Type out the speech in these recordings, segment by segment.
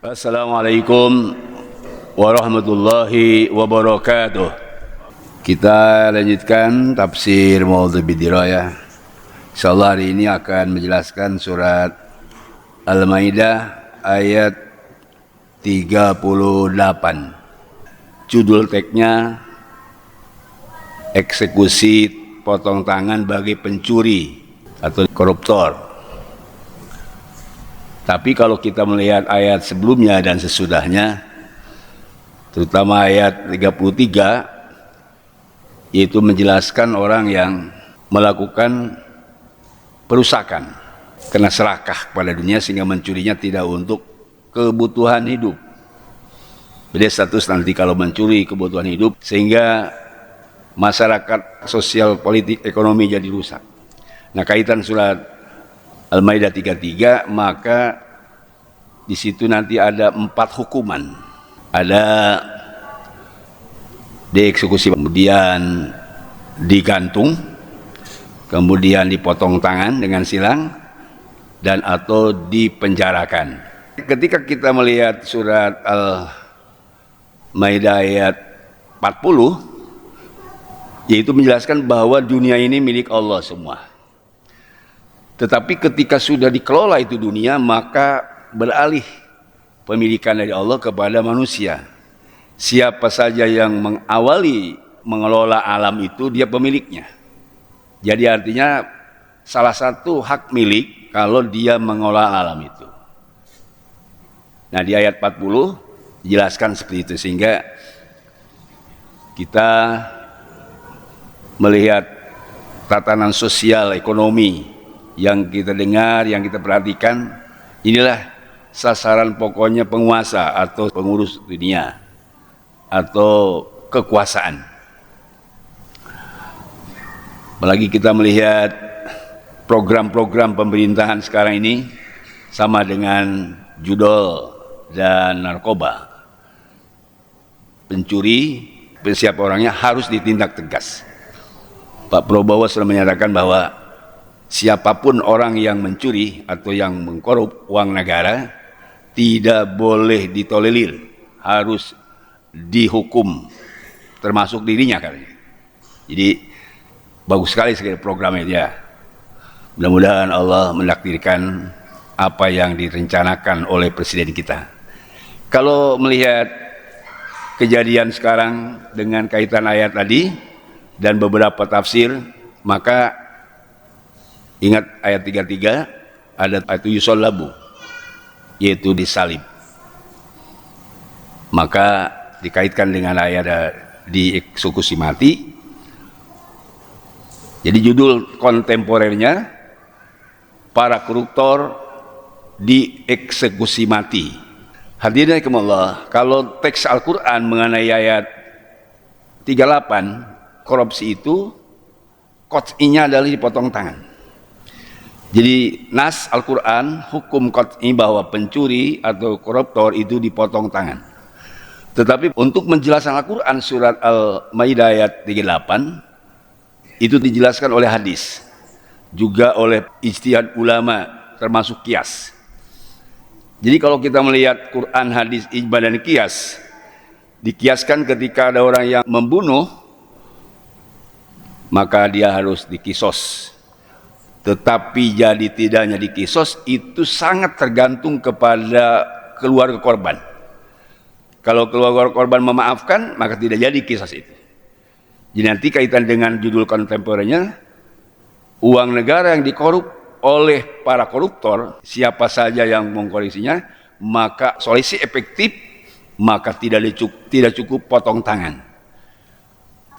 Assalamualaikum warahmatullahi wabarakatuh. Kita lanjutkan tafsir Maudhu Bidirayah. InsyaAllah hari ini akan menjelaskan surat Al-Maidah ayat 38. Judul teksnya eksekusi potong tangan bagi pencuri atau koruptor. Tapi kalau kita melihat ayat sebelumnya dan sesudahnya, terutama ayat 33, yaitu menjelaskan orang yang melakukan perusakan kena serakah pada dunia sehingga mencurinya tidak untuk kebutuhan hidup. Beda status nanti kalau mencuri kebutuhan hidup sehingga masyarakat sosial, politik, ekonomi jadi rusak. Nah, kaitan surat Al-Maidah 33, maka di situ nanti ada 4 hukuman. Ada dieksekusi, kemudian digantung, kemudian dipotong tangan dengan silang, dan atau dipenjarakan. Ketika kita melihat surat Al-Maidah ayat 40, yaitu menjelaskan bahwa dunia ini milik Allah semua. Tetapi ketika sudah dikelola itu dunia, maka beralih pemilikan dari Allah kepada manusia. Siapa saja yang mengawali mengelola alam itu, dia pemiliknya. Jadi artinya salah satu hak milik kalau dia mengelola alam itu. Nah, di ayat 40 dijelaskan seperti itu, sehingga kita melihat tatanan sosial ekonomi yang kita dengar, yang kita perhatikan, inilah sasaran pokoknya penguasa atau pengurus dunia atau kekuasaan. Apalagi kita melihat program-program pemerintahan sekarang ini sama dengan judol dan narkoba. Pencuri, siapa orangnya harus ditindak tegas. Pak Prabowo sudah menyatakan bahwa siapapun orang yang mencuri atau yang mengkorup uang negara tidak boleh ditolerir, harus dihukum, termasuk dirinya katanya. Jadi bagus sekali programnya dia. Mudah-mudahan Allah menakdirkan apa yang direncanakan oleh presiden kita. Kalau melihat kejadian sekarang dengan kaitan ayat tadi dan beberapa tafsir, maka ingat ayat 33 ada ayat yusallabu, yaitu disalib. Maka dikaitkan dengan ayat dieksekusi mati. Jadi judul kontemporernya para koruptor dieksekusi mati. Hadirin rahimakumullah, kalau teks Al-Quran mengenai ayat 38, korupsi itu qat'inya adalah dipotong tangan. Jadi nas Al-Quran hukum qat'i bahwa pencuri atau koruptor itu dipotong tangan. Tetapi untuk menjelaskan Al-Quran surat Al-Maidah ayat 38 itu dijelaskan oleh hadis, juga oleh ijtihad ulama termasuk qiyas. Jadi kalau kita melihat Quran, hadis, ijma dan qiyas, dikiaskan ketika ada orang yang membunuh, maka dia harus dikisos. Tetapi jadi tidaknya dikisos itu sangat tergantung kepada keluarga korban. Kalau keluarga korban memaafkan, maka tidak jadi kisos itu. Jadi nanti kaitan dengan judul kontemporernya, uang negara yang dikorup oleh para koruptor, siapa saja yang mengkoreksinya, maka solusi efektif, maka tidak cukup potong tangan,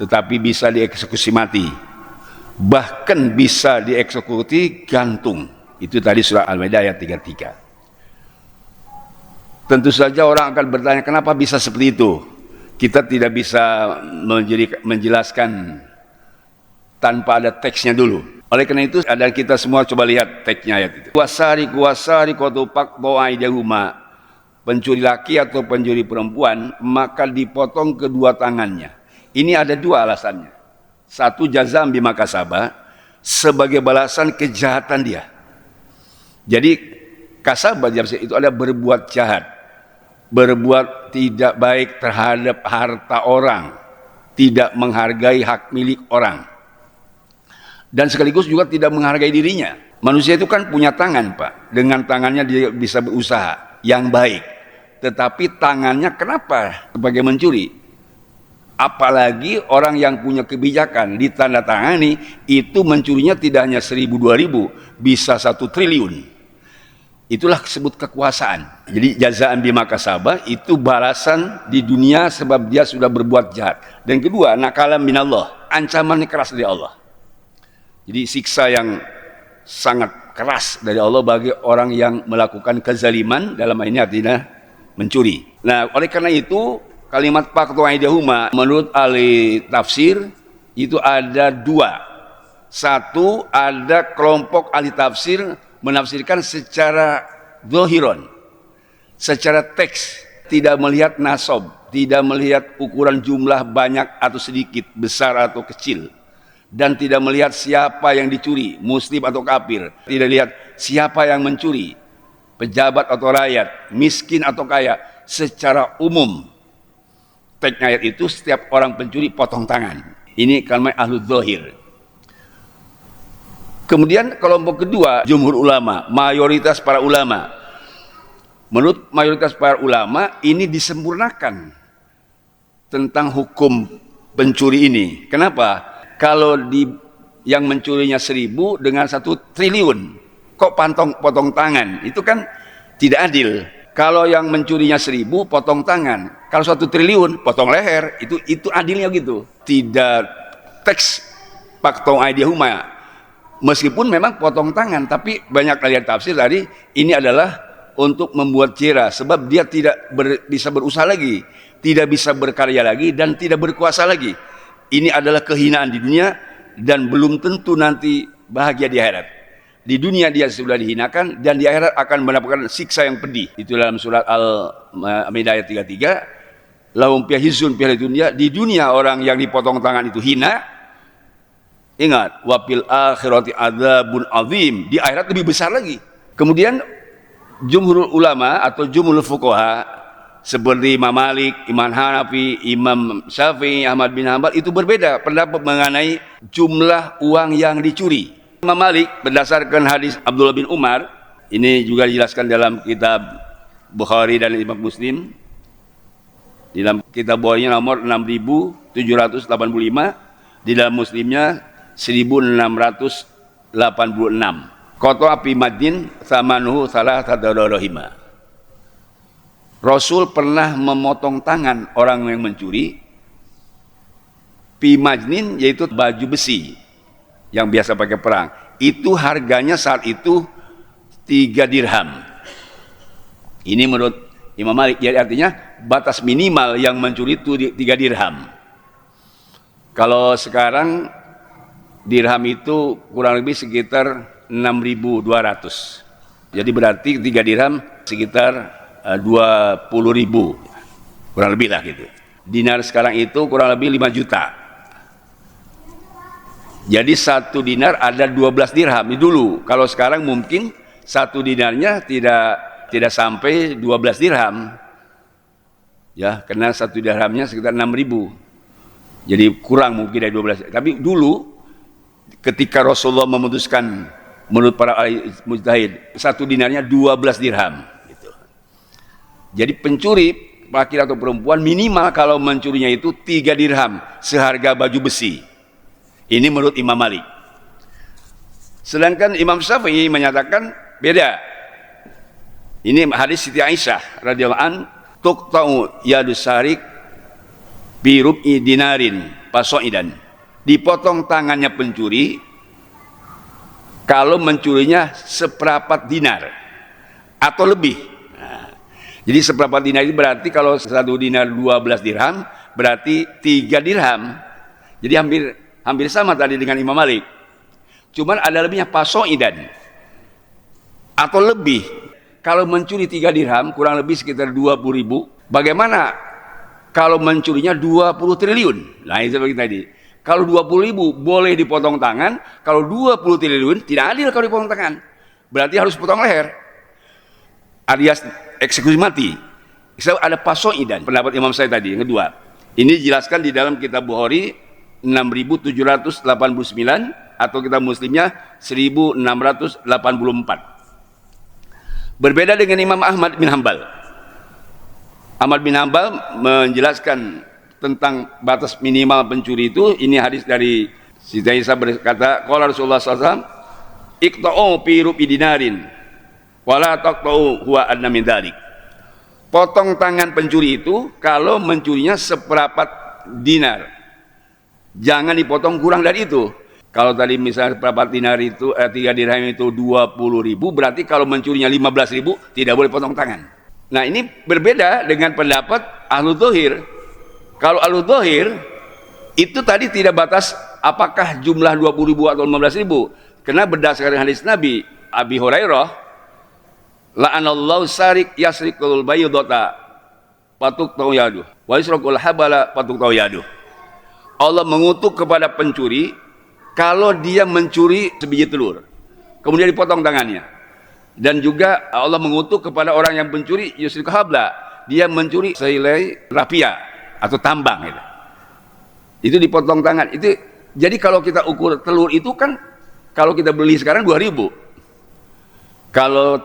tetapi bisa dieksekusi mati, bahkan bisa dieksekusi gantung. Itu tadi surah Al-Maidah ayat 33. Tentu saja orang akan bertanya, kenapa bisa seperti itu? Kita tidak bisa menjelaskan tanpa ada teksnya dulu. Oleh karena itu, ada kita semua coba lihat teksnya ayat itu. Kuasari kotupak doai jahuma, pencuri laki atau pencuri perempuan, maka dipotong kedua tangannya. Ini ada dua alasannya. Satu, jazam bima kasaba, sebagai balasan kejahatan dia. Jadi kasabah itu ada berbuat jahat. berbuat tidak baik terhadap harta orang, tidak menghargai hak milik orang, dan sekaligus juga tidak menghargai dirinya. Manusia itu kan punya tangan, Pak. Dengan tangannya dia bisa berusaha yang baik. Tetapi tangannya kenapa sebagai mencuri? Apalagi orang yang punya kebijakan ditandatangani, itu mencurinya tidak hanya 1.000, 2.000, bisa 1 triliun. Itulah disebut kekuasaan. Jadi jazaan bima kasaba itu balasan di dunia sebab dia sudah berbuat jahat. Dan kedua, nakalan minallah, ancaman keras dari Allah. Jadi siksa yang sangat keras dari Allah bagi orang yang melakukan kezaliman, dalam hal ini artinya mencuri. Nah, oleh karena itu kalimat faqtu aydihuma menurut ahli tafsir itu ada 2. Satu, ada kelompok ahli tafsir menafsirkan secara zohiron, secara teks, tidak melihat nasab, tidak melihat ukuran jumlah banyak atau sedikit, besar atau kecil, dan tidak melihat siapa yang dicuri, muslim atau kafir, tidak lihat siapa yang mencuri, pejabat atau rakyat, miskin atau kaya, secara umum teks ayat itu setiap orang pencuri potong tangan. Ini kalimat ahlu zohir. Kemudian kelompok kedua, jumhur ulama, mayoritas para ulama. Menurut mayoritas para ulama, ini disempurnakan tentang hukum pencuri ini. Kenapa? Kalau yang mencurinya 1.000 dengan 1 triliun, kok potong tangan? Itu kan tidak adil. Kalau yang mencurinya 1.000 potong tangan, kalau 1 triliun potong leher, itu adilnya gitu. Tidak teks faqtu aydihuma. Meskipun memang potong tangan, tapi banyak kalian tafsir tadi ini adalah untuk membuat jera, sebab dia tidak bisa berusaha lagi, tidak bisa berkarya lagi, dan tidak berkuasa lagi. Ini adalah kehinaan di dunia dan belum tentu nanti bahagia di akhirat. Di dunia dia sudah dihinakan dan di akhirat akan mendapatkan siksa yang pedih. Itu dalam surat Al-Maidah ayat 33. Lahum fiha khizyun fid dunya. Di dunia orang yang dipotong tangan itu hina. Ingat, wafil akhirati adzabun azim, di akhirat lebih besar lagi. Kemudian jumhur ulama atau jumhur fuqaha seperti Imam Malik, Imam Hanafi, Imam Syafi'i, Ahmad bin Hanbal itu berbeda pendapat mengenai jumlah uang yang dicuri. Imam Malik berdasarkan hadis Abdullah bin Umar, ini juga dijelaskan dalam kitab Bukhari dan Imam Muslim. Di dalam kitab Bukhari nomor 6785, di dalam Muslimnya 1686. Qata api madin samanuhu salah tadorohima. Rasul pernah memotong tangan orang yang mencuri pimajnin, yaitu baju besi yang biasa pakai perang. Itu harganya saat itu 3 dirham. Ini menurut Imam Malik, jadi artinya batas minimal yang mencuri itu 3 dirham. Kalau sekarang dirham itu kurang lebih sekitar 6.200. Jadi berarti 3 dirham sekitar 20.000. Kurang lebih lah gitu. Dinar sekarang itu kurang lebih 5 juta. Jadi 1 dinar ada 12 dirham dulu. Kalau sekarang mungkin 1 dinarnya tidak sampai 12 dirham. Ya, karena 1 dirhamnya sekitar 6.000. Jadi kurang mungkin dari 12. Tapi dulu ketika Rasulullah memutuskan menurut para ahli mujtahid 1 dinarnya 12 dirham gitu. Jadi pencuri laki atau perempuan minimal kalau mencurinya itu 3 dirham seharga baju besi. Ini menurut Imam Malik. Sedangkan Imam Syafi'i menyatakan beda. Ini hadis Siti Aisyah radhiyallahu an, tuqta'u yadus sarik bi rub'i dinarin fasoidan. Dipotong tangannya pencuri kalau mencurinya seperempat dinar atau lebih. Nah, jadi seperempat dinar itu berarti kalau 1 dinar 12 dirham berarti 3 dirham. Jadi hampir sama tadi dengan Imam Malik. Cuman ada lebihnya fasoidan atau lebih. Kalau mencuri 3 dirham kurang lebih sekitar 20.000. Bagaimana kalau mencurinya 20 triliun? Nah, itu seperti tadi. Kalau 20.000 boleh dipotong tangan, kalau 20 triliun tidak adil kalau dipotong tangan. Berarti harus potong leher. Alias eksekusi mati. Ada pasoidan, pendapat Imam saya tadi, yang kedua. Ini dijelaskan di dalam kitab Bukhari 6789 atau kitab Muslimnya 1684. Berbeda dengan Imam Ahmad bin Hanbal. Ahmad bin Hanbal menjelaskan tentang batas minimal pencuri itu. Ini hadis dari Siti Aisyah berkata, qala Rasulullah SAW, iqta'u fi rubi dinarin wala taqta'u huwa adna min dzalik. Potong tangan pencuri itu kalau mencurinya seperempat dinar. Jangan dipotong kurang dari itu. Kalau tadi misalnya seperempat dinar itu 3 dirham itu 20.000, berarti kalau mencurinya 15.000 tidak boleh potong tangan. Nah, ini berbeda dengan pendapat ahlu dzahir. Kalau ahlu dzahir itu tadi tidak batas apakah jumlah 20.000 atau 15.000. Karena berdasarkan hadis Nabi Abi Hurairah, la'anallahu sarik yasrikul bayyidata patuk tawyaduh wa yasrikul habala patuk tawyaduh. Allah mengutuk kepada pencuri kalau dia mencuri sebiji telur kemudian dipotong tangannya, dan juga Allah mengutuk kepada orang yang mencuri yusrikul habla, dia mencuri sehelai rapia atau tambang itu dipotong tangan. Itu jadi kalau kita ukur telur itu kan kalau kita beli sekarang 2.000. Kalau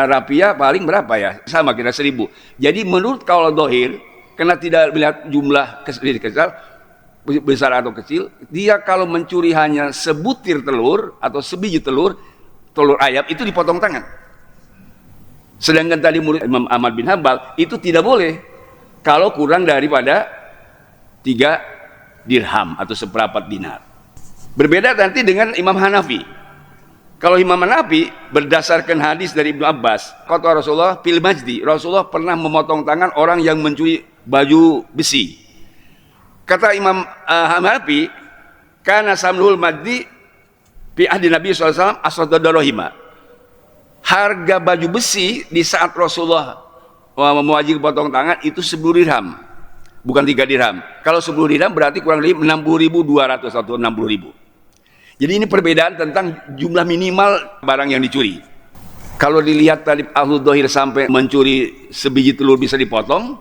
rapia paling berapa ya? Sama kira 1.000. Jadi menurut kaul dzahir, karena tidak melihat jumlah kecil, besar atau kecil, dia kalau mencuri hanya sebutir telur atau sebiji telur ayam itu dipotong tangan. Sedangkan tadi murid Imam Ahmad bin Hanbal itu tidak boleh kalau kurang daripada 3 dirham atau seperempat dinar. Berbeda nanti dengan Imam Hanafi. Kalau Imam Hanafi berdasarkan hadis dari Ibnu Abbas, kata Rasulullah fil majdi, Rasulullah pernah memotong tangan orang yang mencuri baju besi. Kata Imam Hanafi, kana samlul majdi fi ahdi Nabi SAW asraddarahima. Harga baju besi di saat Rasulullah mewajib potong tangan itu 10 dirham, bukan 3 dirham. Kalau 10 dirham berarti kurang lebih 60.200 atau 60.000. Jadi ini perbedaan tentang jumlah minimal barang yang dicuri. Kalau dilihat tadi ahlu dzahir sampai mencuri sebiji telur bisa dipotong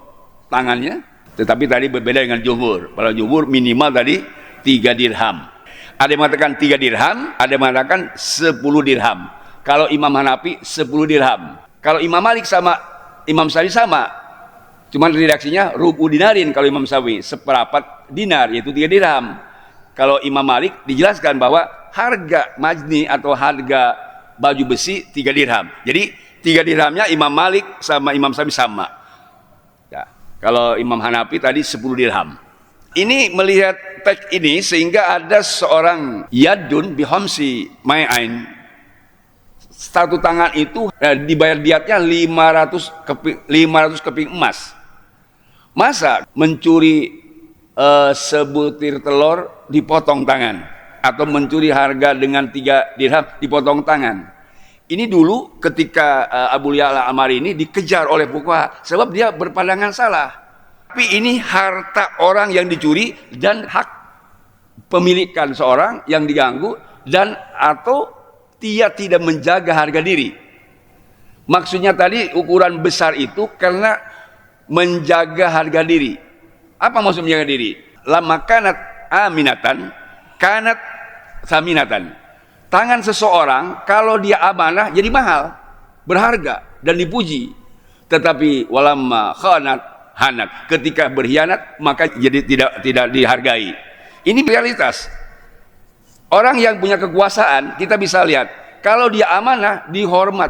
tangannya, tetapi tadi berbeda dengan jumhur. Kalau jumhur minimal tadi 3 dirham. Ada yang mengatakan 3 dirham, ada yang mengatakan 10 dirham. Kalau Imam Hanafi 10 dirham. Kalau Imam Malik sama Imam Syafi'i sama. Cuman redaksinya rubu dinarin kalau Imam Syafi'i, seperempat dinar yaitu 3 dirham. Kalau Imam Malik dijelaskan bahwa harga majni atau harga baju besi 3 dirham. Jadi 3 dirhamnya Imam Malik sama Imam Syafi'i sama. Ya. Kalau Imam Hanafi tadi 10 dirham. Ini melihat teks ini sehingga ada seorang yadun bihamsi mai'ain. Satu tangan itu dibayar diatnya 500 keping emas. Masa mencuri sebutir telur dipotong tangan, atau mencuri harga dengan 3 dirham dipotong tangan? Ini dulu ketika Abu Ya'la Al-Amari ini dikejar oleh fuqaha sebab dia berpandangan salah. Tapi ini harta orang yang dicuri dan hak pemilikan seorang yang diganggu, dan atau dia tidak menjaga harga diri. Maksudnya tadi ukuran besar itu karena menjaga harga diri. Apa maksud menjaga diri? Lama kanat aminatan, kanat saminatan. Tangan seseorang kalau dia amanah jadi mahal, berharga dan dipuji. Tetapi walamma khanat hanat, ketika berkhianat maka jadi tidak dihargai. Ini realitas. Orang yang punya kekuasaan kita bisa lihat, kalau dia amanah dihormat,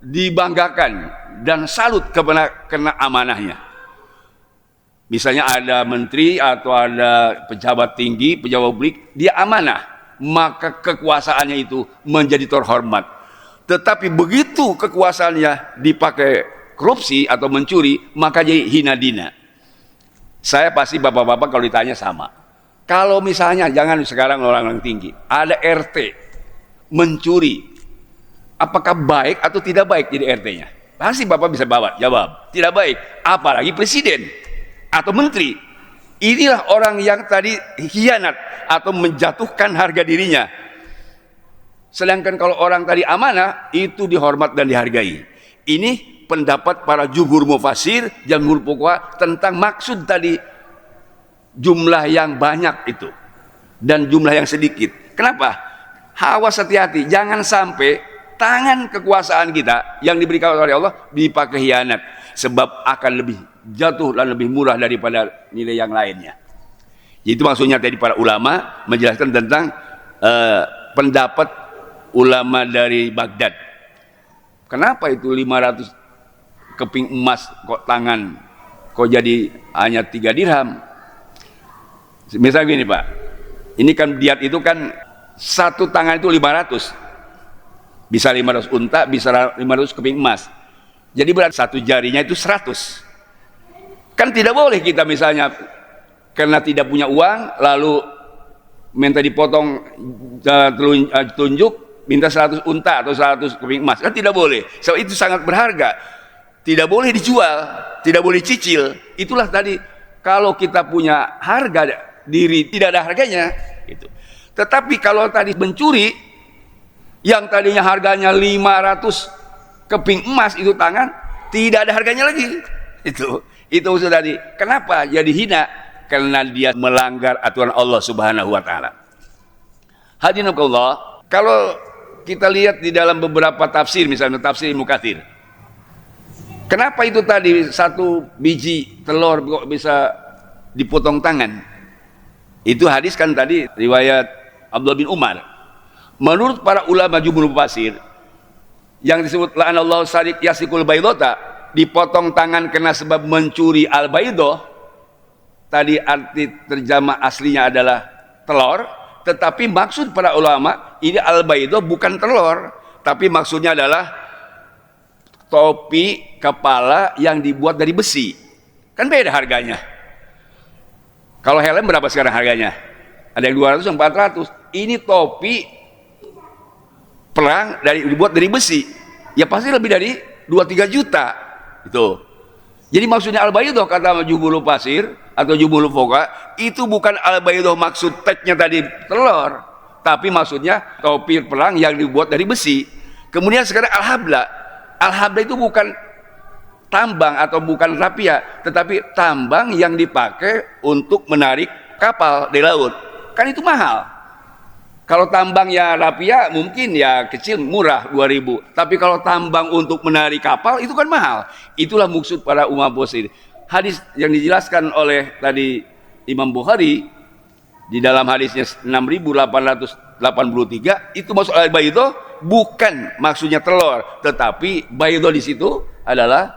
dibanggakan dan salut karena amanahnya. Misalnya ada menteri atau ada pejabat tinggi, pejabat publik, dia amanah, maka kekuasaannya itu menjadi terhormat. Tetapi begitu kekuasaannya dipakai korupsi atau mencuri, maka jadi hina dina. Saya pasti bapak-bapak kalau ditanya sama. Kalau misalnya, jangan sekarang orang-orang tinggi, ada RT mencuri, apakah baik atau tidak baik jadi RT-nya? Pasti bapak bisa jawab, tidak baik. Apalagi presiden atau menteri. Inilah orang yang tadi khianat atau menjatuhkan harga dirinya. Sedangkan kalau orang tadi amanah itu dihormat dan dihargai. Ini pendapat para jumhur mufassir, jumhur fuqaha tentang maksud tadi jumlah yang banyak itu dan jumlah yang sedikit. Kenapa? Awas, hati-hati, jangan sampai tangan kekuasaan kita yang diberikan oleh Allah dipakai khianat, sebab akan lebih jatuh dan lebih murah daripada nilai yang lainnya. Itu maksudnya tadi para ulama menjelaskan tentang pendapat ulama dari Baghdad. Kenapa itu 500 keping emas kok tangan kok jadi hanya 3 dirham? Misalnya gini Pak, ini kan diat itu kan satu tangan itu 500, bisa 500 unta, bisa 500 keping emas. Jadi berarti satu jarinya itu 100. Kan tidak boleh kita misalnya karena tidak punya uang lalu minta dipotong tunjuk, minta 100 unta atau 100 keping emas, kan tidak boleh. So, itu sangat berharga, tidak boleh dijual, tidak boleh cicil. Itulah tadi, kalau kita punya harga diri tidak ada harganya gitu. Tetapi kalau tadi mencuri yang tadinya harganya 500 keping emas itu tangan, tidak ada harganya lagi. Itu maksud tadi. Kenapa jadi hina? Karena dia melanggar aturan Allah Subhanahu wa taala. Hadirin Allah, kalau kita lihat di dalam beberapa tafsir, misalnya tafsir Ibnu Katsir, kenapa itu tadi satu biji telur kok bisa dipotong tangan? Itu hadis kan tadi riwayat Abdullah bin Umar. Menurut para ulama jumhur mufassir, yang disebut la'anallahu sariq yasikul baydota, dipotong tangan karena sebab mencuri al-baydoh, tadi arti terjemah aslinya adalah telur, tetapi maksud para ulama ini al-baydoh bukan telur, tapi maksudnya adalah topi kepala yang dibuat dari besi. Kan beda harganya. Kalau helm berapa sekarang harganya? Ada yang 200, yang 400. Ini topi perang dibuat dari besi. Ya pasti lebih dari 2-3 juta. Itu. Jadi maksudnya al-baydoh kata jumhur mufassir atau jumhur fuqaha, itu bukan al-baydoh maksud teksnya tadi telur, tapi maksudnya topi perang yang dibuat dari besi. Kemudian sekarang al-habla. Al-habla itu bukan tambang atau bukan rapia, tetapi tambang yang dipakai untuk menarik kapal di laut. Kan itu mahal. Kalau tambang ya rapia mungkin ya kecil, murah 2.000. Tapi kalau tambang untuk menarik kapal itu kan mahal. Itulah maksud para ulama mufassir. Hadis yang dijelaskan oleh tadi Imam Bukhari di dalam hadisnya 6.883 itu maksud al-baydoh bukan maksudnya telur, tetapi baydoh di situ adalah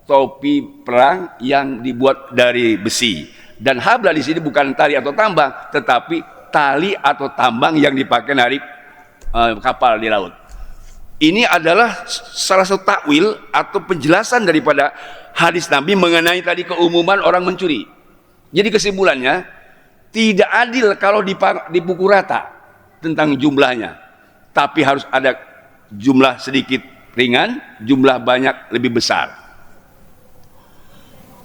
topi perang yang dibuat dari besi. Dan habla di sini bukan tali atau tambang, tetapi tali atau tambang yang dipakai narik kapal di laut. Ini adalah salah satu takwil atau penjelasan daripada hadis Nabi mengenai tadi keumuman orang mencuri. Jadi kesimpulannya, tidak adil kalau dipukul rata tentang jumlahnya, tapi harus ada jumlah sedikit ringan, jumlah banyak lebih besar.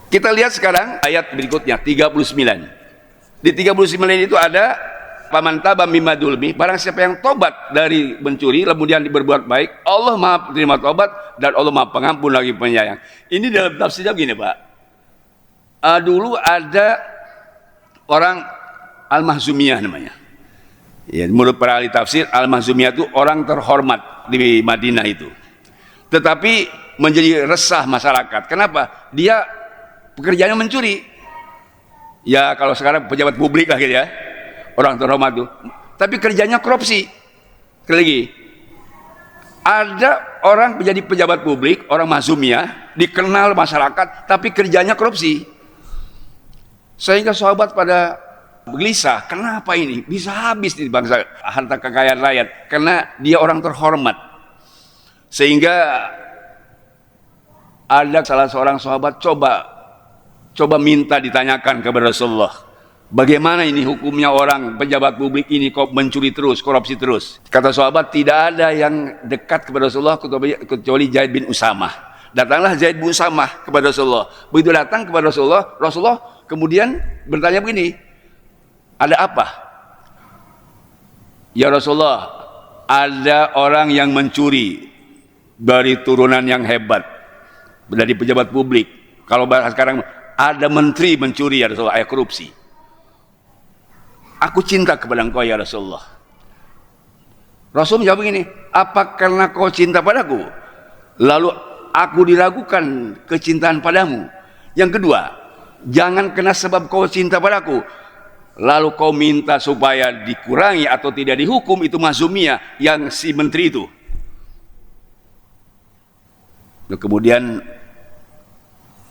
Kita lihat sekarang ayat berikutnya 39. Di 39 itu ada paman taba mimma dulmi, barang siapa yang tobat dari mencuri kemudian berbuat baik, Allah Maha terima tobat dan Allah Maha pengampun lagi penyayang. Ini dalam tafsirnya begini Pak. Dulu ada orang Al-Mahzumiyah namanya. Ya, menurut para ahli tafsir, Al-Mahzumiyah itu orang terhormat di Madinah itu. Tetapi menjadi resah masyarakat. Kenapa? Dia pekerjaannya mencuri. Ya kalau sekarang pejabat publik lah gitu ya. Orang terhormat itu, tapi kerjanya korupsi. Lagi ada orang menjadi pejabat publik, orang Mahzumiyah, dikenal masyarakat, tapi kerjanya korupsi. Sehingga sahabat pada gelisah, kenapa ini bisa habis di bangsa harta kekayaan rakyat? Karena dia orang terhormat. Sehingga ada salah seorang sahabat coba minta ditanyakan kepada Rasulullah, bagaimana ini hukumnya orang pejabat publik ini kok mencuri terus, korupsi terus? Kata sahabat, tidak ada yang dekat kepada Rasulullah kecuali Zaid bin Usamah. Datanglah Zaid bin Usamah kepada Rasulullah. Begitu datang kepada Rasulullah, Rasulullah kemudian bertanya begini, ada apa? Ya Rasulullah, ada orang yang mencuri dari turunan yang hebat. dari pejabat publik. Kalau bahasa sekarang ada menteri mencuri ya Rasulullah, korupsi. Aku cinta kepada engkau ya Rasulullah. Rasul menjawab begini, apa karena kau cinta padaku lalu aku diragukan kecintaan padamu? Yang kedua, jangan kena sebab kau cinta padaku lalu kau minta supaya dikurangi atau tidak dihukum, itu mazumiyah yang si menteri itu. Nah, kemudian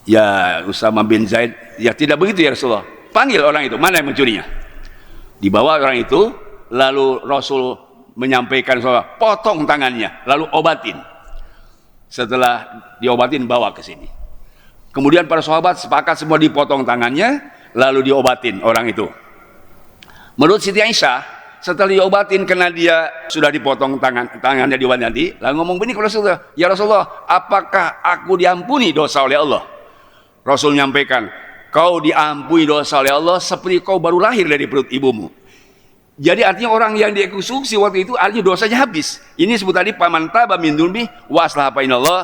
ya Usama bin Zaid, ya tidak begitu ya Rasulullah, panggil orang itu, mana yang mencurinya. Dibawa orang itu, lalu Rasul menyampaikan soal potong tangannya, lalu obatin. Setelah diobatin bawa ke sini. Kemudian para sahabat sepakat semua dipotong tangannya, lalu diobatin orang itu. Menurut Siti Aisyah, setelah diobatin karena dia sudah dipotong tangannya diobatin nanti, lalu ngomong begini kepada Rasulullah, ya Rasulullah, apakah aku diampuni dosa oleh Allah? Rasul menyampaikan, kau diampuni dosa oleh Allah seperti kau baru lahir dari perut ibumu. Jadi artinya orang yang dieksekusi waktu itu artinya dosanya habis. Ini sebut tadi paman taba min dzulmi wa aslaha fa inallah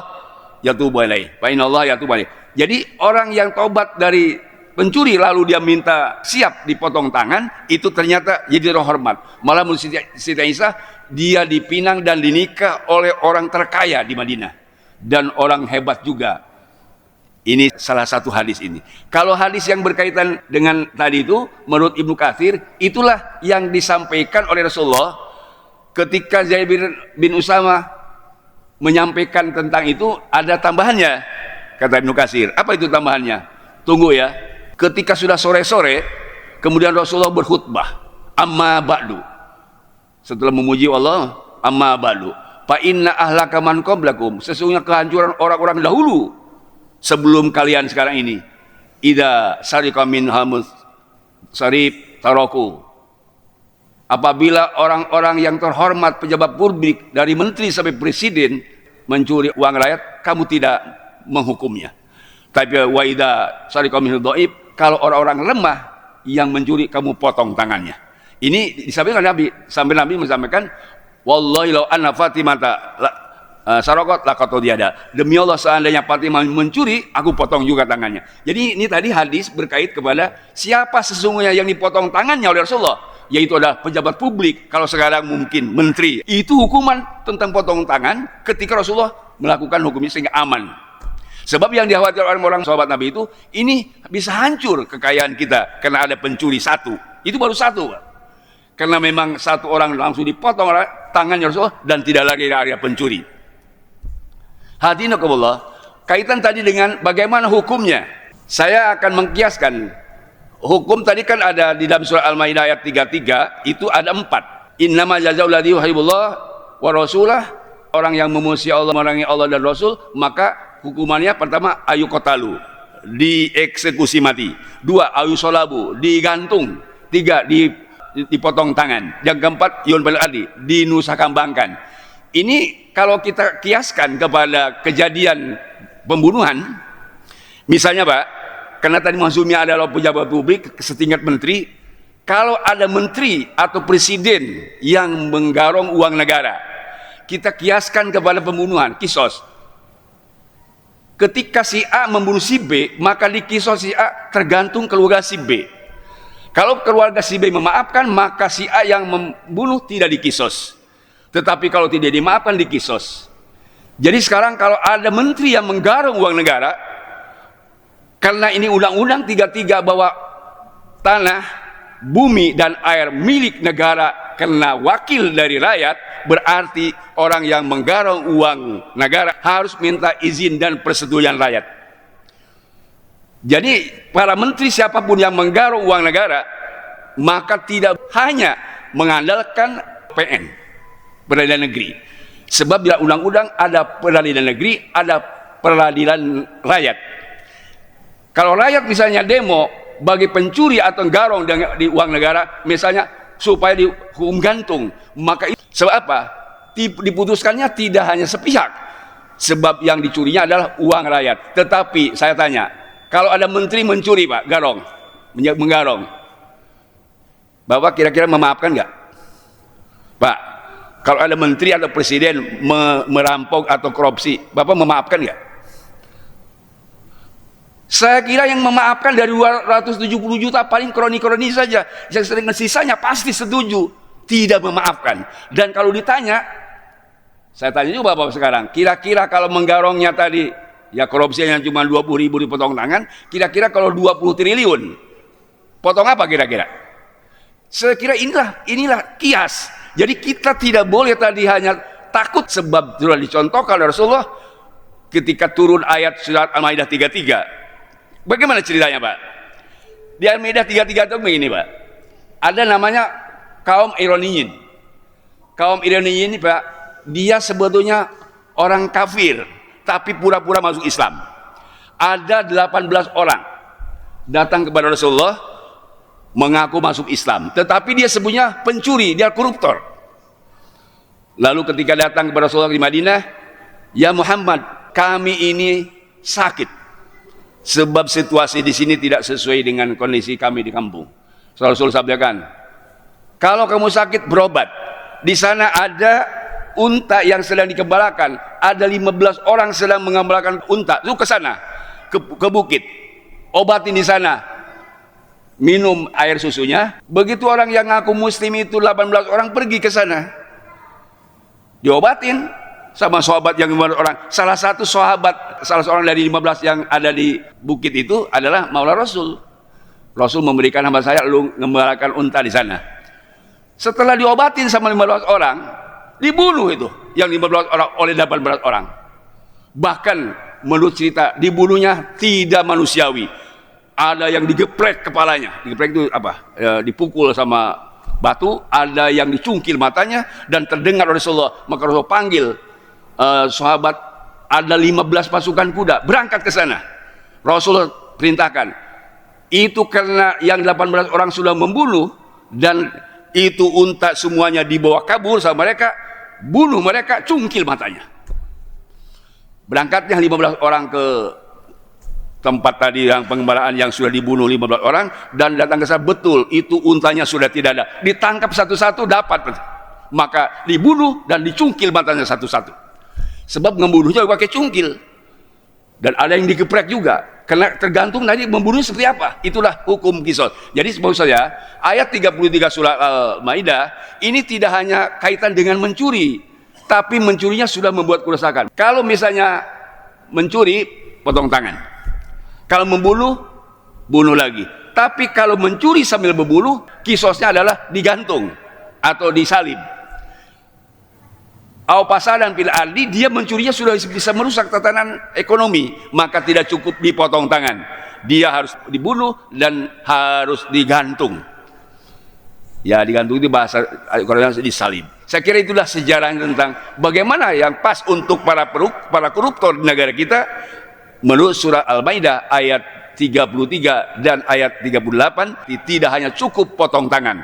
yatubu ilaih. Fa inallah yatubu ilaih. Jadi orang yang taubat dari pencuri lalu dia minta siap dipotong tangan, itu ternyata jadi terhormat. Malah menurut Siti Aisyah, dia dipinang dan dinikah oleh orang terkaya di Madinah dan orang hebat juga. Ini salah satu hadis ini. Kalau hadis yang berkaitan dengan tadi itu, menurut Ibnu Katsir, itulah yang disampaikan oleh Rasulullah ketika Zaid bin Usama menyampaikan tentang itu, ada tambahannya, kata Ibnu Katsir. Apa itu tambahannya? Tunggu ya. Ketika sudah sore-sore, kemudian Rasulullah berkhutbah, amma ba'du. Setelah memuji Allah, amma ba'du. Fa inna ahlaka man qablakum, sesungguhnya kehancuran orang-orang dahulu sebelum kalian sekarang ini, idza sariqa min hamus sarib taroku, apabila orang-orang yang terhormat pejabat publik dari menteri sampai presiden mencuri uang rakyat, kamu tidak menghukumnya. Tapi wa idza sariqa min dhaif, kalau orang-orang lemah yang mencuri, kamu potong tangannya. Ini disampaikan Nabi, sampai Nabi menyampaikan, wallahi law anna Fatimata sarokot lakoto diada, demi Allah seandainya Fatimah mencuri, aku potong juga tangannya. Jadi ini tadi hadis berkait kepada siapa sesungguhnya yang dipotong tangannya oleh Rasulullah, yaitu adalah pejabat publik. Kalau sekarang mungkin menteri, itu hukuman tentang potong tangan ketika Rasulullah melakukan hukumnya sehingga aman. Sebab yang dikhawatirkan orang sahabat Nabi itu, ini bisa hancur kekayaan kita karena ada pencuri satu, itu baru satu, karena memang satu orang langsung dipotong tangannya Rasulullah dan tidak lagi ada pencuri. Hadinakumullah, kaitan tadi dengan bagaimana hukumnya, saya akan mengkiaskan hukum tadi kan ada di dalam surah Al-Maidah ayat 33, itu ada 4. Innama jazaa'ul ladzi yuhibbullah wa rasulah, orang yang memuji Allah, memerangi Allah dan Rasul, maka hukumannya pertama ayu kotalu, dieksekusi mati. 2 ayu solabu, digantung. 3 dipotong tangan. Yang keempat yun bil adi, dinusakambangkan. Ini kalau kita kiaskan kepada kejadian pembunuhan, misalnya Pak, karena tadi maksudnya adalah pejabat publik setingkat menteri, kalau ada menteri atau presiden yang menggarong uang negara, kita kiaskan kepada pembunuhan, kisos. Ketika si A membunuh si B, maka di kisos si A tergantung keluarga si B. Kalau keluarga si B memaafkan, maka si A yang membunuh tidak dikisos. Tetapi kalau tidak dimaafkan, dikisos. Jadi sekarang kalau ada menteri yang menggarong uang negara, karena ini undang-undang 33 bahwa tanah, bumi dan air milik negara karena wakil dari rakyat, berarti orang yang menggarong uang negara harus minta izin dan persetujuan rakyat. Jadi para menteri siapapun yang menggarong uang negara, maka tidak hanya mengandalkan PN, peradilan negeri. Sebab di undang-undang ada peradilan negeri, ada peradilan rakyat. Kalau rakyat misalnya demo bagi pencuri atau garong di uang negara, misalnya supaya dihukum gantung, maka itu sebab apa? Diputuskannya tidak hanya sepihak, sebab yang dicurinya adalah uang rakyat. Tetapi saya tanya, kalau ada menteri mencuri Pak, menggarong, Bapak kira-kira memaafkan nggak? Pak, kalau ada menteri atau presiden merampok atau korupsi, Bapak memaafkan nggak? Saya kira yang memaafkan dari 270 juta paling kroni-kroni saja. Yang sering sisanya pasti setuju tidak memaafkan. Dan kalau ditanya, saya tanya juga Bapak sekarang, kira-kira kalau menggarongnya tadi, ya korupsinya cuma 20.000 dipotong tangan, kira-kira kalau 20 triliun, potong apa kira-kira? Saya kira inilah kias. Jadi kita tidak boleh tadi hanya takut, sebab sudah dicontohkan oleh Rasulullah ketika turun ayat surat Al-Maidah 33. Bagaimana ceritanya Pak? Di Al-Maidah 33 itu begini Pak. Ada namanya kaum Iraniyin. Kaum Iraniyin ini Pak, dia sebetulnya orang kafir, tapi pura-pura masuk Islam. Ada 18 orang datang kepada Rasulullah mengaku masuk Islam, tetapi dia sebenarnya pencuri, dia koruptor. Lalu ketika datang kepada Rasulullah di Madinah, ya Muhammad, kami ini sakit sebab situasi di sini tidak sesuai dengan kondisi kami di kampung. Rasul sampaikan, kalau kamu sakit berobat. Di sana ada unta yang sedang dikembalakan, ada 15 orang sedang mengembalakan unta. Itu ke sana, ke bukit, obatin di sana, minum air susunya. Begitu orang yang ngaku muslim itu 18 orang pergi ke sana, diobatin sama sahabat yang 15 orang. Salah satu sahabat, salah seorang dari 15 yang ada di bukit itu adalah Maula Rasul. Rasul memberikan hamba saya, lu mengembalakan unta di sana. Setelah diobatin sama 15 orang, dibunuh itu yang 15 orang oleh 18 orang. Bahkan menurut cerita, dibunuhnya tidak manusiawi. Ada yang digeprek kepalanya, digeprek itu apa? Dipukul sama batu, ada yang dicungkil matanya, dan terdengar oleh Rasulullah. Maka Rasulullah panggil sahabat, ada 15 pasukan kuda berangkat ke sana. Rasulullah perintahkan, itu karena yang 18 orang sudah membunuh, dan itu unta semuanya dibawa kabur sama mereka, bunuh mereka, cungkil matanya. Berangkatnya 15 orang ke tempat tadi yang pengembalaan yang sudah dibunuh 15 orang, dan datang ke sana, betul itu untanya sudah tidak ada. Ditangkap satu-satu, dapat, maka dibunuh dan dicungkil matanya satu-satu. Sebab membunuhnya pakai cungkil. Dan ada yang digeprek juga, karena tergantung tadi membunuhnya seperti apa. Itulah hukum qisas. Jadi maksud saya, ayat 33 surat Al-Maidah ini tidak hanya kaitan dengan mencuri, tapi mencurinya sudah membuat kerusakan. Kalau misalnya mencuri, potong tangan. Kalau membunuh, bunuh lagi. Tapi kalau mencuri sambil membunuh, qisasnya adalah digantung atau disalib. Au pasadan fil ardi, dia mencurinya sudah bisa merusak tatanan ekonomi, maka tidak cukup dipotong tangan, dia harus dibunuh dan harus digantung. Ya, digantung itu bahasa Al-Quran disalib. Saya kira itulah sejarah tentang bagaimana yang pas untuk para koruptor di negara kita. Menurut surah Al-Maidah ayat 33 dan ayat 38, tidak hanya cukup potong tangan.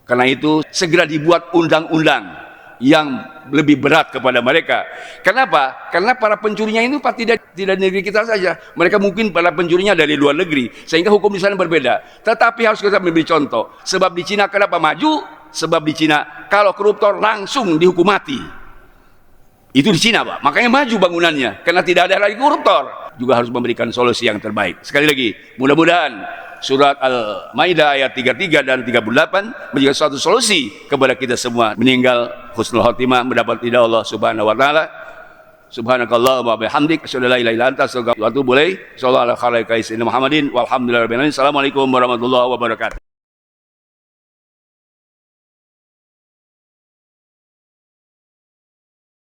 Karena itu segera dibuat undang-undang yang lebih berat kepada mereka. Kenapa? Karena para pencurinya ini Pak tidak negeri kita saja. Mereka mungkin para pencurinya dari luar negeri, sehingga hukum di sana berbeda. Tetapi harus kita memberi contoh. Sebab di Cina kenapa maju? Sebab di Cina kalau koruptor langsung dihukum mati. Itu di Cina Pak. Makanya maju bangunannya, karena tidak ada lagi koruptor. Juga harus memberikan solusi yang terbaik. Sekali lagi, mudah-mudahan surat Al-Maidah ayat 33 dan 38 menjadi suatu solusi kepada kita semua meninggal husnul khotimah, mendapat ridha Allah Subhanahu wa taala. Subhanakallahumma wa bihamdik, asyhadu an la ilaha illa anta, astaghfiruka wa atubu ilaik. Sallallahu alaihi wa sallam Muhammadin walhamdulillahirabbil alamin. Assalamualaikum warahmatullahi wabarakatuh.